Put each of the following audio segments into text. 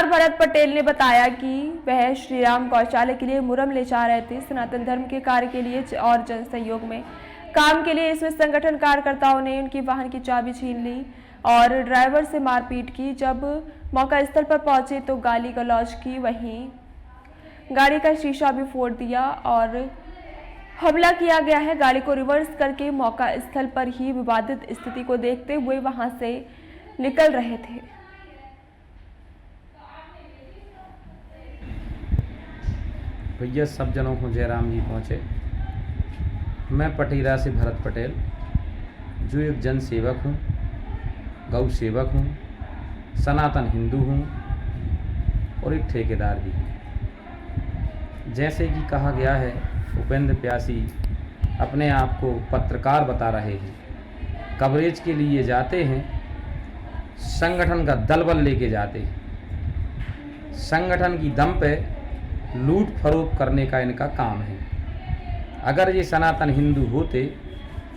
तहसीलदार भरत पटेल ने बताया कि वह श्रीराम गौशाला के लिए मुरम ले जा रहे थे। सनातन धर्म के कार्य के लिए और जन सहयोग में काम के लिए इसमें संगठन कार्यकर्ताओं ने उनकी वाहन की चाबी छीन ली और ड्राइवर से मारपीट की। जब मौका स्थल पर पहुंचे तो गाली गलौज की, वहीं गाड़ी का शीशा भी फोड़ दिया और हमला किया गया है। गाड़ी को रिवर्स करके मौका स्थल पर ही विवादित स्थिति को देखते हुए वहां से निकल रहे थे। भैया सब जनों को जयराम जी पहुँचे। मैं पटीरा से भरत पटेल, जो एक जन सेवक हूँ, गौ सेवक हूँ, सनातन हिंदू हूँ और एक ठेकेदार भी हूँ। जैसे कि कहा गया है, उपेंद्र प्यासी अपने आप को पत्रकार बता रहे हैं, कवरेज के लिए जाते हैं, संगठन का दल बल लेके जाते हैं, संगठन की दम पे लूट फरोख करने का इनका काम है। अगर ये सनातन हिंदू होते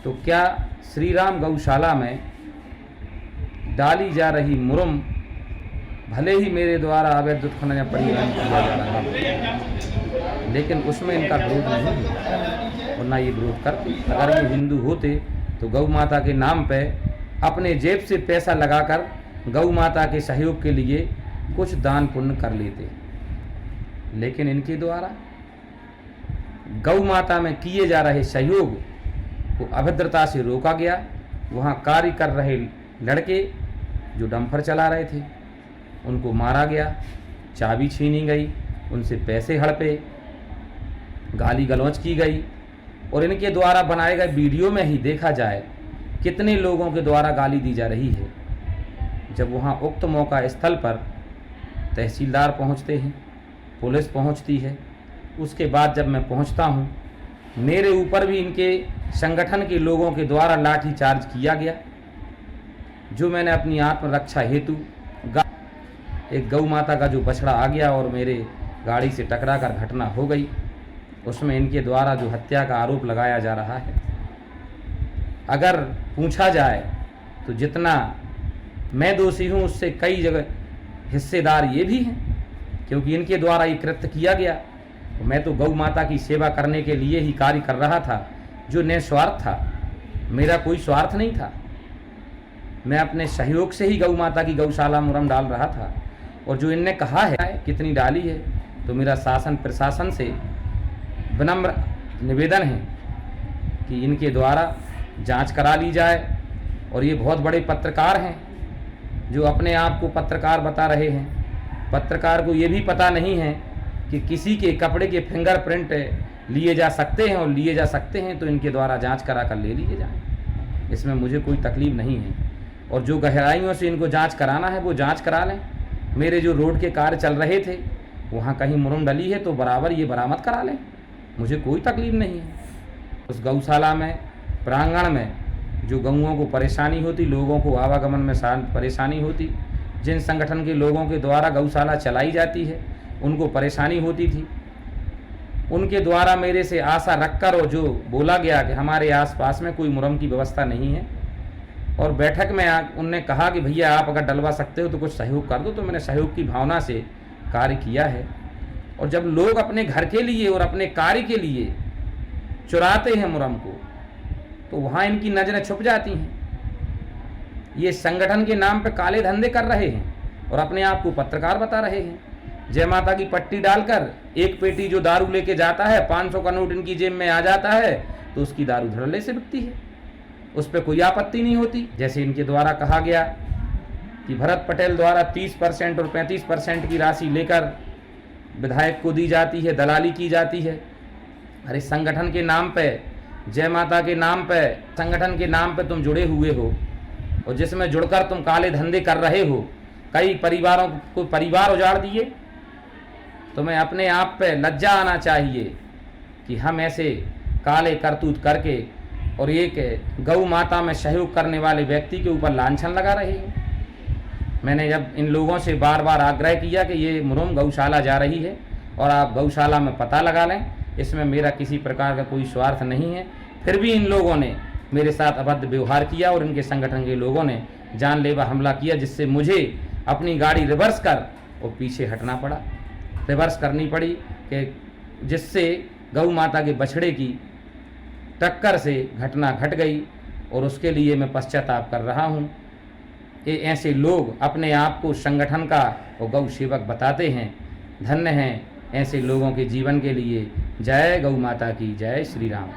तो क्या श्री राम गौशाला में डाली जा रही मुरम भले ही मेरे द्वारा अवैध उत्खनन या परिवहन किया जा रहा है, लेकिन उसमें इनका विरोध नहीं है और ना ये विरोध करते। अगर ये हिंदू होते तो गौ माता के नाम पे अपने जेब से पैसा लगाकर गौ माता के सहयोग के लिए कुछ दान पुण्य कर लेते, लेकिन इनके द्वारा गौ माता में किए जा रहे सहयोग को अभद्रता से रोका गया। वहाँ कार्य कर रहे लड़के जो डंपर चला रहे थे उनको मारा गया, चाबी छीनी गई, उनसे पैसे हड़पे, गाली गलौज की गई और इनके द्वारा बनाए गए वीडियो में ही देखा जाए कितने लोगों के द्वारा गाली दी जा रही है। जब वहाँ उक्त मौका स्थल पर तहसीलदार पहुँचते हैं, पुलिस पहुंचती है, उसके बाद जब मैं पहुंचता हूं, मेरे ऊपर भी इनके संगठन के लोगों के द्वारा लाठी चार्ज किया गया, जो मैंने अपनी आत्मरक्षा हेतु एक गौ माता का जो बछड़ा आ गया और मेरे गाड़ी से टकरा कर घटना हो गई, उसमें इनके द्वारा जो हत्या का आरोप लगाया जा रहा है। अगर पूछा जाए तो जितना मैं दोषी हूं उससे कई जगह हिस्सेदार ये भी हैं, क्योंकि इनके द्वारा ये कृत्य किया गया। मैं तो गौ माता की सेवा करने के लिए ही कार्य कर रहा था, जो निस्वार्थ था, मेरा कोई स्वार्थ नहीं था। मैं अपने सहयोग से ही गौ माता की गौशाला मुरम डाल रहा था और जो इनने कहा है कितनी डाली है, तो मेरा शासन प्रशासन से विनम्र निवेदन है कि इनके द्वारा जांच करा ली जाए। और ये बहुत बड़े पत्रकार हैं जो अपने आप को पत्रकार बता रहे हैं। पत्रकार को ये भी पता नहीं है कि किसी के कपड़े के फिंगरप्रिंट लिए जा सकते हैं और लिए जा सकते हैं तो इनके द्वारा जांच करा कर ले लिए जाएं। इसमें मुझे कोई तकलीफ नहीं है और जो गहराइयों से इनको जांच कराना है वो जांच करा लें। मेरे जो रोड के कार्य चल रहे थे वहाँ कहीं मुरम डली है तो बराबर ये बरामद करा लें, मुझे कोई तकलीफ नहीं है। उस गौशाला में प्रांगण में जो गऊओं को परेशानी होती, लोगों को आवागमन में परेशानी होती, जिन संगठन के लोगों के द्वारा गौशाला चलाई जाती है उनको परेशानी होती थी, उनके द्वारा मेरे से आशा रखकर और जो बोला गया कि हमारे आसपास में कोई मुरम की व्यवस्था नहीं है और बैठक में उनने कहा कि भैया आप अगर डलवा सकते हो तो कुछ सहयोग कर दो, तो मैंने सहयोग की भावना से कार्य किया है। और जब लोग अपने घर के लिए और अपने कार्य के लिए चुराते हैं मुरम को तो वहाँ इनकी नज़रें छुप जाती हैं। ये संगठन के नाम पे काले धंधे कर रहे हैं और अपने आप को पत्रकार बता रहे हैं। जय माता की पट्टी डालकर एक पेटी जो दारू लेके जाता है, 500 का नोट इनकी जेब में आ जाता है तो उसकी दारू धड़ल्ले से बिकती है, उस पर कोई आपत्ति नहीं होती। जैसे इनके द्वारा कहा गया कि भरत पटेल द्वारा 30% और 35% की राशि लेकर विधायक को दी जाती है, दलाली की जाती है। अरे संगठन के नाम पे, जय माता के नाम पे, संगठन के नाम पे तुम जुड़े हुए हो और जिसमें जुड़कर तुम काले धंधे कर रहे हो, कई परिवारों को परिवार उजाड़ दिए। तुम्हें अपने आप पे लज्जा आना चाहिए कि हम ऐसे काले करतूत करके और एक गौ माता में सहयोग करने वाले व्यक्ति के ऊपर लांछन लगा रहे हैं। मैंने जब इन लोगों से बार बार आग्रह किया कि ये मुरम गौशाला जा रही है और आप गौशाला में पता लगा लें, इसमें मेरा किसी प्रकार का कोई स्वार्थ नहीं है, फिर भी इन लोगों ने मेरे साथ अभद्र व्यवहार किया और इनके संगठन के लोगों ने जानलेवा हमला किया, जिससे मुझे अपनी गाड़ी रिवर्स कर और पीछे हटना पड़ा, रिवर्स करनी पड़ी कि जिससे गौ माता के बछड़े की टक्कर से घटना घट गई और उसके लिए मैं पश्चाताप कर रहा हूँ। ये ऐसे लोग अपने आप को संगठन का और गौ सेवक बताते हैं। धन्य हैं ऐसे लोगों के जीवन के लिए। जय गौ माता की, जय श्री राम।